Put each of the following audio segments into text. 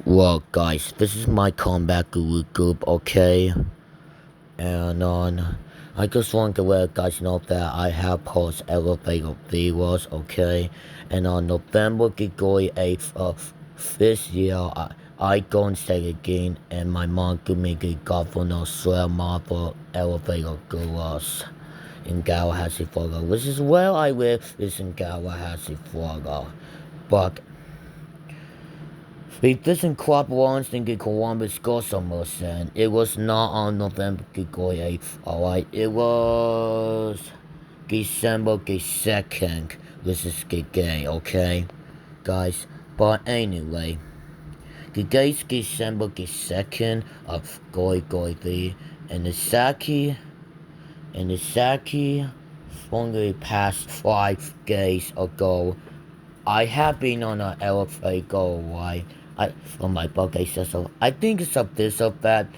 Well, guys, this is my comeback guru group, okay? And I just want to let guys know that I have post elevator videos, okay? And on November the 8th of this year, I go and say again, and my mom give me the governor swear marble elevator girls in Tallahassee, Florida. This is where I live, is in Tallahassee, Florida. But we didn't club once in the Columbus Gossamer, it was not on November the 8th, alright? It was December the 2nd. This is the day, okay? Guys, but anyway, the day's December the 2nd of Goy and the Saki, only past 5 days ago, I have been on an elevator ride for my birthday so I think it's of this or that.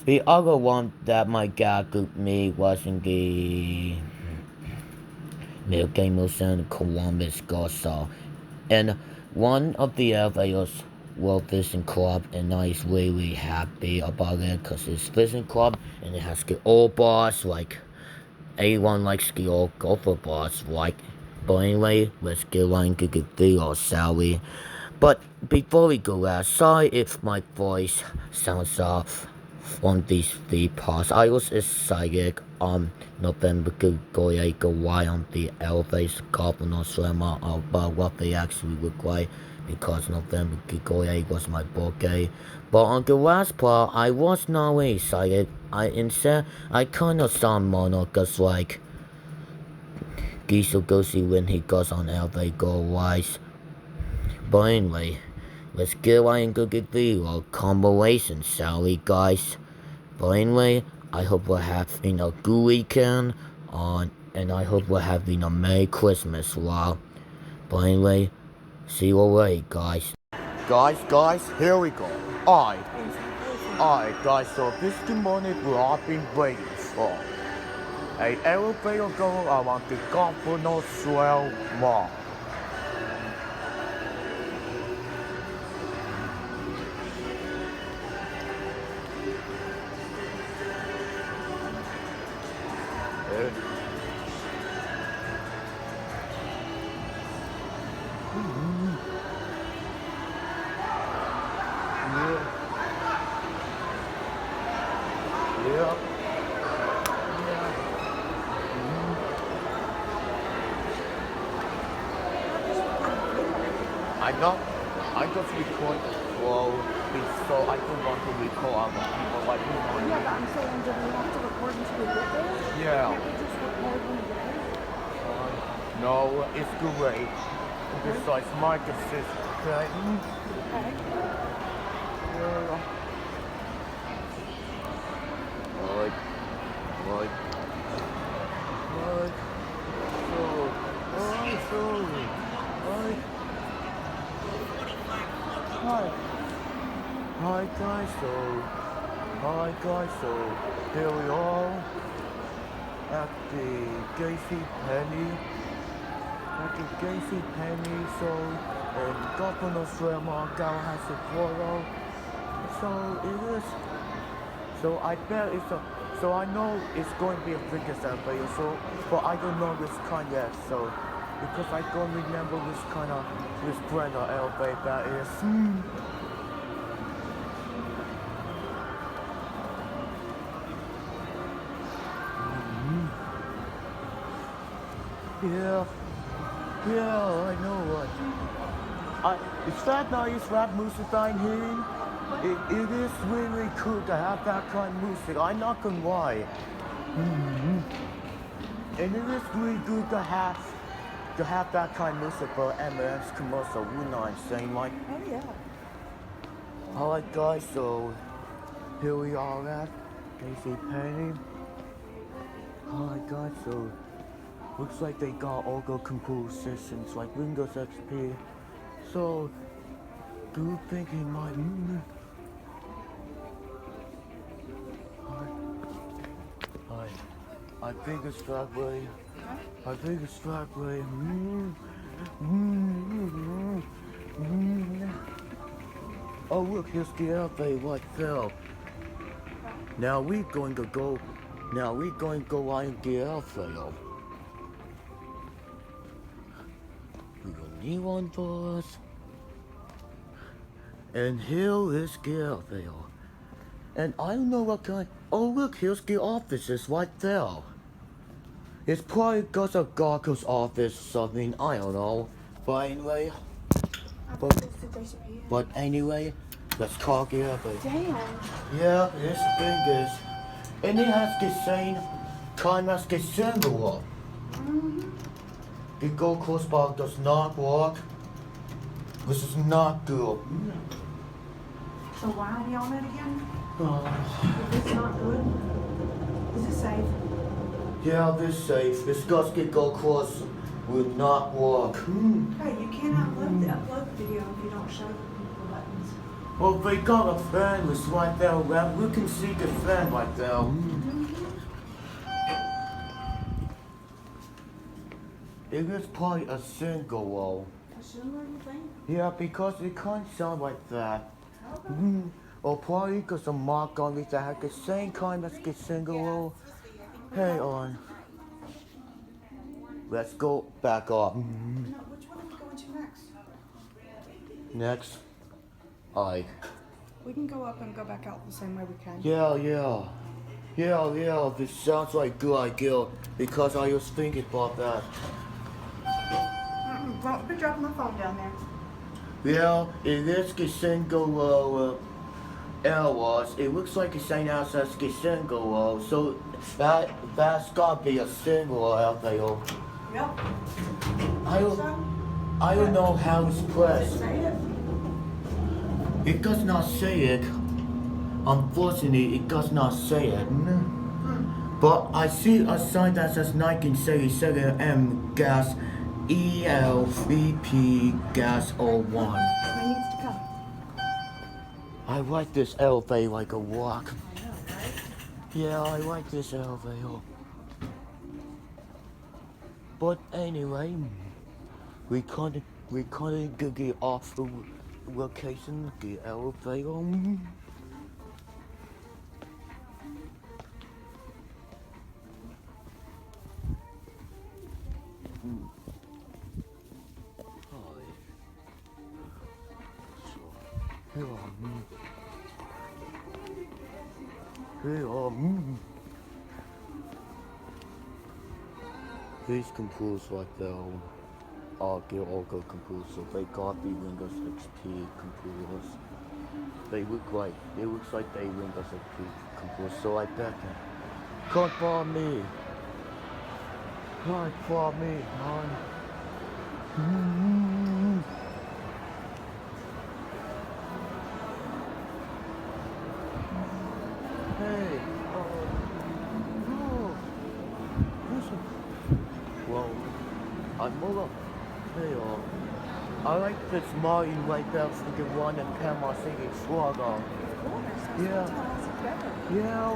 The other one that my dad gave me was in the Milgate Museum Columbus Garza. And one of the elevators was Vision Club, and I was really happy about it because it's Vision Club and it has the old bars, like everyone likes the old golfer bars, like. But anyway, let's get right into the video, shall we? But before we go out, sorry if my voice sounds off from these three parts. I was excited on November to go why on the elevator governor slammer about what they actually look like because November to go was my birthday. But on the last part, I was not really excited. I kind of saw mono because like Diesel goes see when he goes on elevator wise. But anyway, let's get right into the video combination, shall we, guys? But anyway, I hope we're having a good weekend and I hope we're having a Merry Christmas, wow. But anyway, see you later, guys. Guys, here we go. Alright, guys, so this is the morning we have been waiting for. A elevator going around the Governor Swell Mall. Yeah. I know. I just record well, so I don't want to record other people like you know. Yeah, but I'm saying, do we have to record until we get there? Yeah. Can't we just record when we get there? No, it's great. Besides my assistant. Okay. Yeah. Right. Hi guys, so here we are at the JC Penny. So in Governor Fremont, Tallahassee, Florida. So it is. So I bet so I know it's going to be a biggest elevator. So, but I don't know which kind yet. So because I don't remember which brand of elevator that is. Yeah, I know what. Is that nice rap music I'm hearing? It is really cool to have that kind of music. I'm not gonna lie. And it is really good to have that kind of music for M&M's commercial. You know what I'm saying, like. Oh, yeah. Alright guys, so here we are at JC Penny. Alright guys, so looks like they got all the compositions like Windows XP. So do you think he might I think it's that way. Oh look, here's the elevator right there. Now we're going to go on the elevator. We will need one for us. And here is the elevator. And I don't know what kind. Oh look, here's the offices right there. It's probably because of Gargo's office or something, I don't know. But anyway, but anyway, let's call the elevator. Damn. Yeah, this thing is. And it has the same kind as the symbol. The Gold Coast bar does not work. This is not good. So why are we on it again? Oh. If it's not good, is it safe? Yeah, this safe. This Gusky Gold Coast will not work. Hey, you cannot upload the video if you don't show the buttons. Well, they got a fan that's right there. We can see the fan right there. It is probably a single wall. A similar thing? Yeah, because it can't sound like that. Or probably because the mark on it that had the same kind as the single wall. Hey, on. Let's go back up. No, which one are we going to next? Next. We can go up and go back out the same way we came. Yeah, this sounds like a good idea because I was thinking about that. Don't be dropping my phone down there. Yeah, it is the single errors. It looks like it's saying out as the single so that's gotta be a single elevator. Yep. I don't know how it's pressed. Say it. It does not say it. Unfortunately, it does not say it. But I see a sign that says 1977M gas ELVP gas 01. Who needs to come? I like this elevator like a walk. I know, right? Yeah, I like this elevator. But anyway, we couldn't get off the location, the elevator. These computers right there are the older computers, so they got the Windows XP computers. It looks like they Windows XP computers, so I bet them. Come for me. Come for me, man. Hey, no. Listen. Well, I'm over. Hey, I like this Martin right there for the one in Panama City, Swagger. Yeah,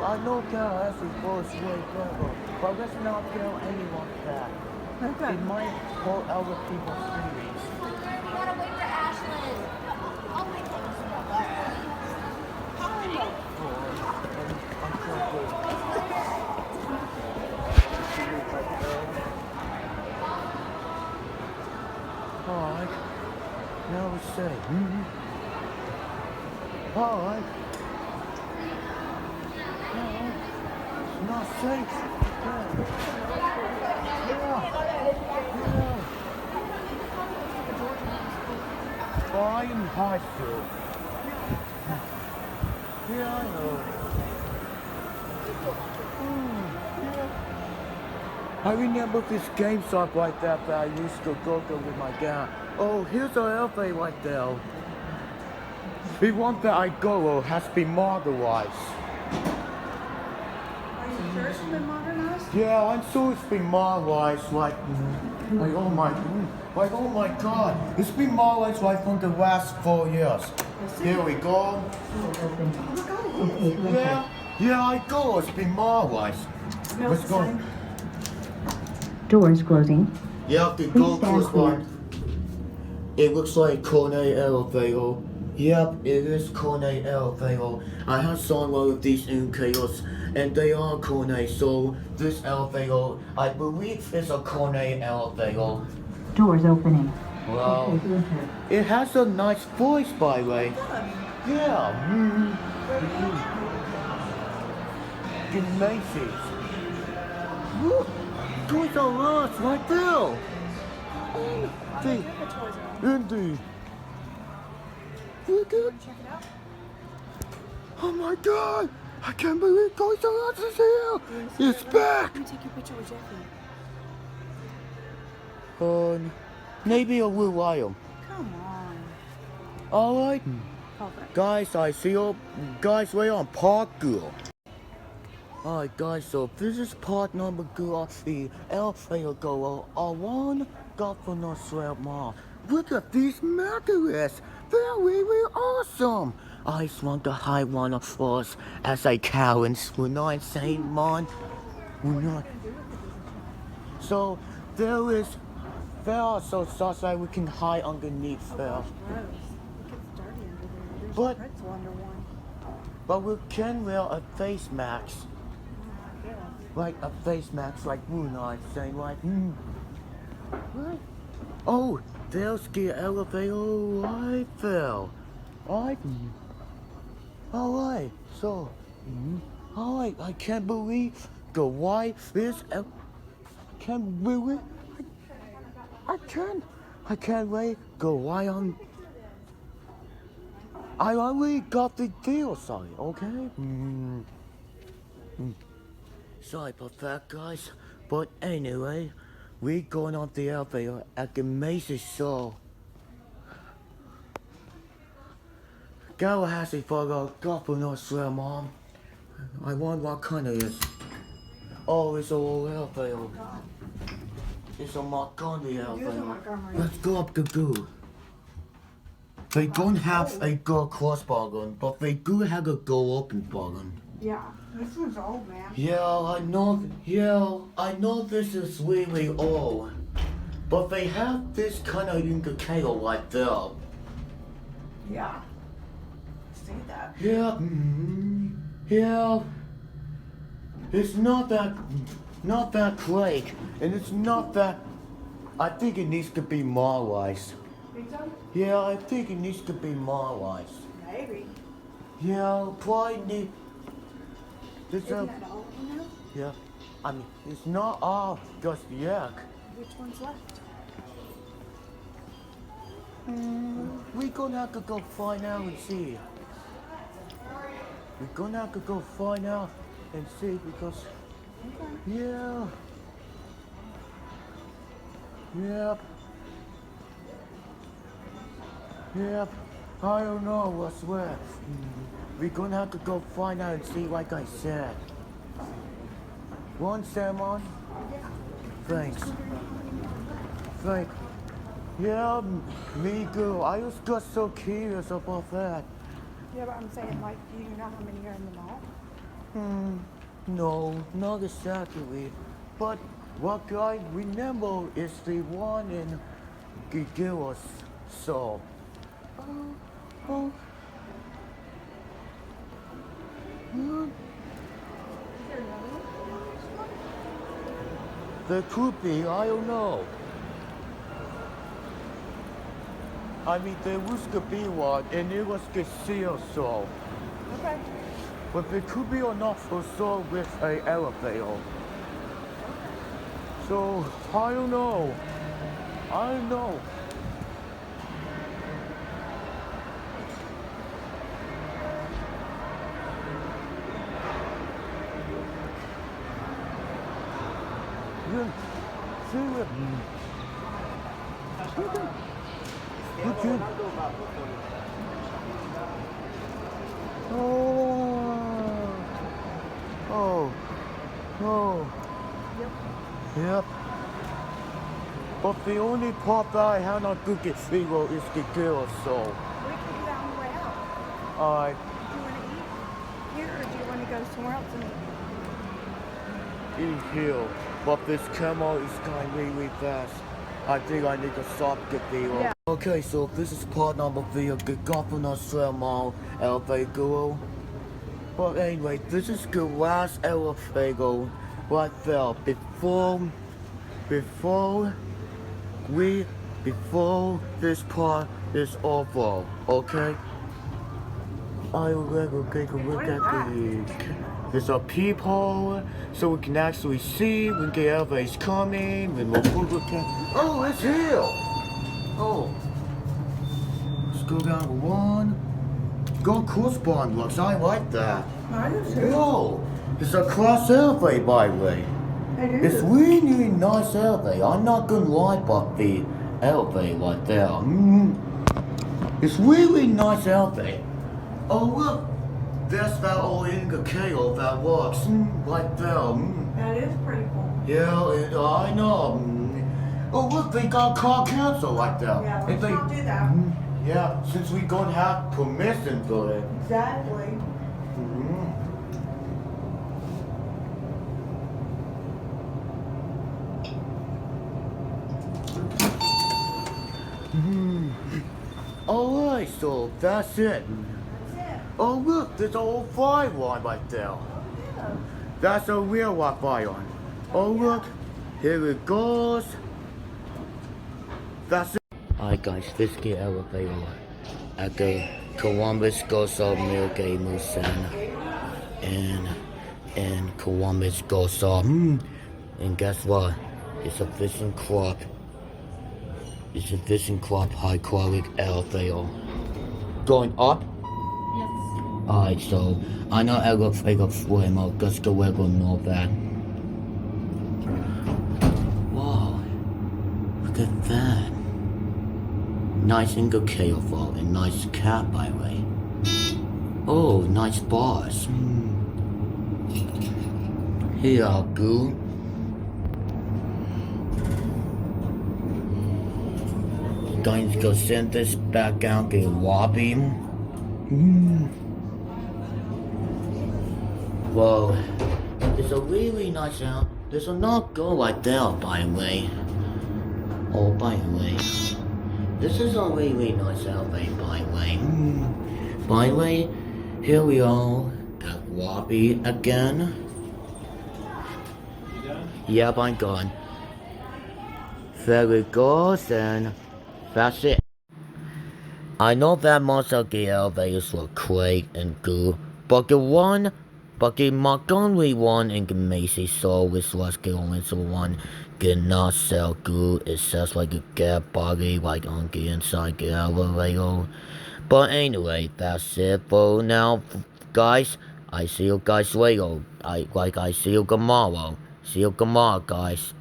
I know Tallahassee's voice way better, but let's not tell anyone that. Okay. It might hurt other people's feelings. We gotta wait for Ashlyn. I'll wait for I'm so good. Alright. Now we say. Alright. It's not safe. Well, I'm in high school. Yeah, I know. I remember this game shop like that I used to go to with my dad. Oh, here's an elevator right there. The one that I go has been modernized. Are you sure it's been modernized? Yeah, I'm sure it's been modernized like oh my god. It's been modernized like from the last 4 years. Here we go. Yeah, I go. It's been modernized. Smells Let's the go. same. Doors closing. Yeah, the Please Gold stand Coast clear. one. It looks like Cornet elevator. Yep, it is Cornet elevator. I have someone with these new chaos, and they are Cornet, so this elevator, I believe is a Cornet elevator. Doors opening. Wow. Okay, to enter. It has a nice voice, by the way. Yeah. In Macy's. Look, Toys R Us right there. Indeed. Look at. Check it out. Oh my God! I can't believe Toys R Us is here. It's back. Let me take your picture with Jeffy. Maybe a little while. Come on. All right. Perfect. Guys, I see you guys way on Park Girl. Alright guys, so this is part number 2 of the elevator go around Governor Swell Mall. Look at these mattresses! They're really awesome! I just want to hide one of us as I challenge. We're not saying man. We're not. So there are so stuff that we can hide underneath there. Gross. It gets dirty under there. There's But- a pretzel under one. But we can wear a face mask. Yeah. Like a face mask, like Moon Eye, saying like, What? Oh, there's the elevator right there. Alright. Alright, so, alright, I can't believe the wife is, can't believe, I can't wait, go right on. I already got the deal, sorry, okay? Sorry about that, guys. But anyway, we're going on the elevator at the Macy's show. Tallahassee for the Governor Swell Mom. I wonder what kind it is. Oh, it's a old elevator. It's a Montgomery elevator. Montgomery. Let's go up the goo. They don't have a go across button, but they do have a go open button. Yeah. This one's old, man. Yeah, I know this is really old. But they have this kind of indicator right there. Yeah. See that? Yeah, yeah. It's not that great, and it's not that. I think it needs to be modernized. Think so? Yeah, I think it needs to be modernized. Maybe. Yeah, probably need. It's Isn't that old one now? yeah. I mean, it's not all just yuck. Which one's left? We're gonna have to go find out and see. We're gonna have to go find out and see because, yeah. Yep. Yep. I don't know, I swear. We're gonna have to go find out and see like I said. One Salmon? Thanks. Thank. Yeah, me too. I was just so curious about that. Yeah, but I'm saying, like, do you know how many are in the mall? No, not exactly. But what I remember is the one in Gigillas. So. Oh. There could be, I don't know. I mean, there used to be one, and it was the seal saw. Okay. But there could be another saw with a elevator. So, I don't know. I don't know. Yeah, see it. Okay. Oh. Yep. But the only part that I have not good at zero is the girl, so. We can do that on the way out. Alright, Do you want to eat here, or do you want to go somewhere else and eat? eat here. But this camel is going really fast. I think I need to stop the video. Yeah. Okay, so this is part number video. The governor Mall elevator. But anyway, this is the last elevator right there. Before this part is over, okay? I will take a look at there's a peephole, so we can actually see when the elevator is coming, when we'll look at. Oh, it's here! Oh. Let's go down to 1. Go correspond looks, I like that. I do too. Yo, it's a class elevator, by the way. It It's is. really nice elevator. I'm not gonna lie about the elevator right there. It's really nice elevator. Oh look, there's that old indicator that works. Right there. That is pretty cool. Yeah, I know. Oh look, they got car cancel right there. Yeah, If let's they- not do that. Yeah, since we don't have permission for it. Exactly. Alright, so that's it. That's it. Oh look, there's an old fire line right there. Yeah. That's a real rock fire line. Oh look, here it goes. That's it. Alright guys, this is the elevator at the Columbus Goso Milgame Center. And Columbus Goso. And guess what? It's a fishing club. It's a fishing club high quality elevator. Going up? Yes. Alright, so I know elevator flame out, just the way will know that. Wow, look at that. Nice indicator fall and nice cap by the way. Oh, nice bars. Here, goo. Going to go send this back out to the lobby. Whoa, it's a really nice out. There's a not go right there, by the way. Oh, by the way, this is a really nice elevator, by the way. By the way, here we are at lobby again. Yep, I'm gone. There it goes, and that's it. I know that most of the elevators were great and good, but the Montgomery one and the Macy's service was the only one did not sell good. It says like you get body like on the inside the elevator. But anyway, that's it for now, guys. I see you guys later. I see you tomorrow. See you tomorrow, guys.